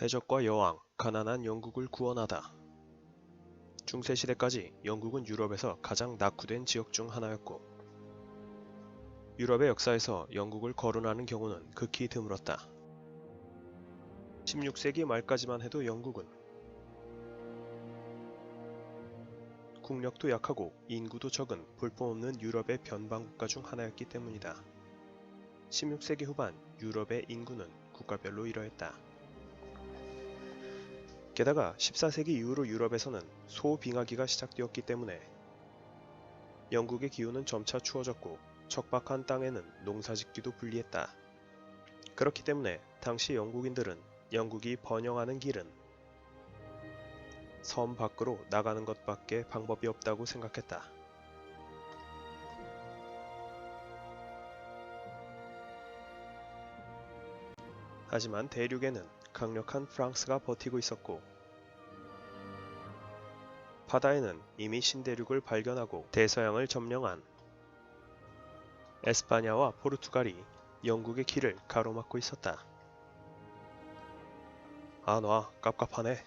해적과 여왕, 가난한 영국을 구원하다. 중세시대까지 영국은 유럽에서 가장 낙후된 지역 중 하나였고, 유럽의 역사에서 영국을 거론하는 경우는 극히 드물었다. 16세기 말까지만 해도 영국은 국력도 약하고 인구도 적은 볼품없는 유럽의 변방국가 중 하나였기 때문이다. 16세기 후반 유럽의 인구는 국가별로 이러했다. 게다가 14세기 이후로 유럽에서는 소빙하기가 시작되었기 때문에 영국의 기후는 점차 추워졌고 척박한 땅에는 농사짓기도 불리했다. 그렇기 때문에 당시 영국인들은 영국이 번영하는 길은 섬 밖으로 나가는 것밖에 방법이 없다고 생각했다. 하지만 대륙에는 강력한 프랑스가 버티고 있었고, 바다에는 이미 신대륙을 발견하고 대서양을 점령한 에스파냐와 포르투갈이 영국의 길을 가로막고 있었다. 아, 놔, 깝깝하네.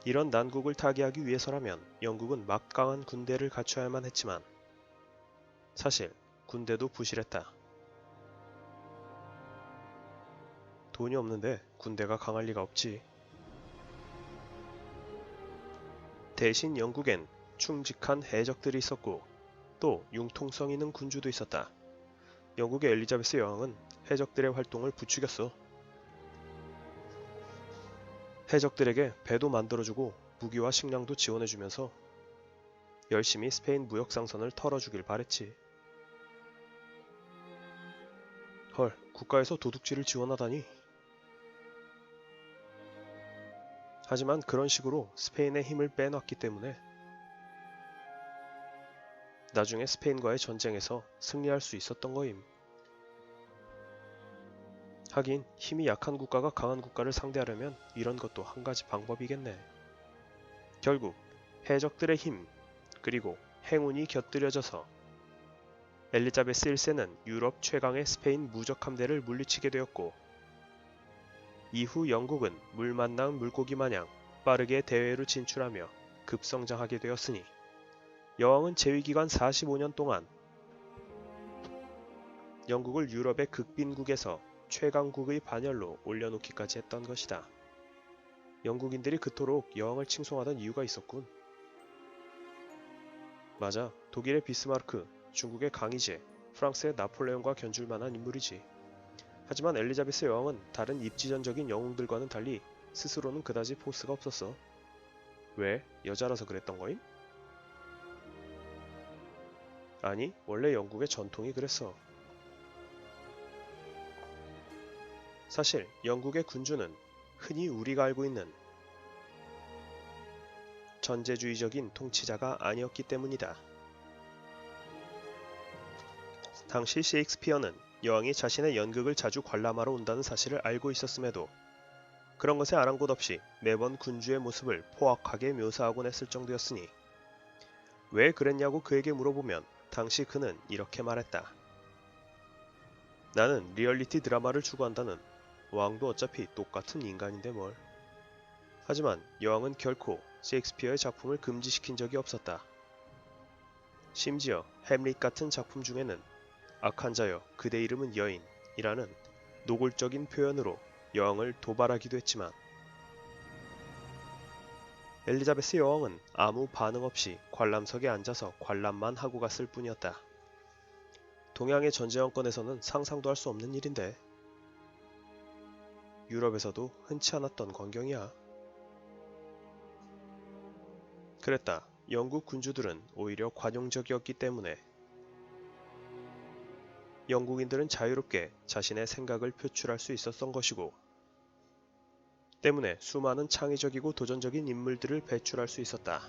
이런 난국을 타개하기 위해서라면 영국은 막강한 군대를 갖춰야만 했지만 사실 군대도 부실했다. 돈이 없는데 군대가 강할 리가 없지. 대신 영국엔 충직한 해적들이 있었고 또 융통성 있는 군주도 있었다. 영국의 엘리자베스 여왕은 해적들의 활동을 부추겼어. 해적들에게 배도 만들어주고 무기와 식량도 지원해주면서 열심히 스페인 무역상선을 털어주길 바랬지. 헐, 국가에서 도둑질을 지원하다니. 하지만 그런 식으로 스페인의 힘을 빼놨기 때문에 나중에 스페인과의 전쟁에서 승리할 수 있었던 거임. 하긴 힘이 약한 국가가 강한 국가를 상대하려면 이런 것도 한 가지 방법이겠네. 결국 해적들의 힘 그리고 행운이 곁들여져서 엘리자베스 1세는 유럽 최강의 스페인 무적 함대를 물리치게 되었고, 이후 영국은 물 만난 물고기 마냥 빠르게 대회로 진출하며 급성장하게 되었으니 여왕은 재위기간 45년 동안 영국을 유럽의 극빈국에서 최강국의 반열로 올려놓기까지 했던 것이다. 영국인들이 그토록 여왕을 칭송하던 이유가 있었군. 맞아, 독일의 비스마르크, 중국의 강희제, 프랑스의 나폴레옹과 견줄 만한 인물이지. 하지만 엘리자베스 여왕은 다른 입지전적인 영웅들과는 달리 스스로는 그다지 포스가 없었어. 왜? 여자라서 그랬던 거임? 아니, 원래 영국의 전통이 그랬어. 사실 영국의 군주는 흔히 우리가 알고 있는 전제주의적인 통치자가 아니었기 때문이다. 당시 셰익스피어는 여왕이 자신의 연극을 자주 관람하러 온다는 사실을 알고 있었음에도 그런 것에 아랑곳 없이 매번 군주의 모습을 포악하게 묘사하곤 했을 정도였으니 왜 그랬냐고 그에게 물어보면 당시 그는 이렇게 말했다. 나는 리얼리티 드라마를 추구한다는, 왕도 어차피 똑같은 인간인데 뭘. 하지만 여왕은 결코 셰익스피어의 작품을 금지시킨 적이 없었다. 심지어 햄릿 같은 작품 중에는 악한 자여 그대 이름은 여인이라는 노골적인 표현으로 여왕을 도발하기도 했지만 엘리자베스 여왕은 아무 반응 없이 관람석에 앉아서 관람만 하고 갔을 뿐이었다. 동양의 전제왕권에서는 상상도 할 수 없는 일인데 유럽에서도 흔치 않았던 광경이야. 그랬다. 영국 군주들은 오히려 관용적이었기 때문에 영국인들은 자유롭게 자신의 생각을 표출할 수 있었던 것이고, 때문에 수많은 창의적이고 도전적인 인물들을 배출할 수 있었다.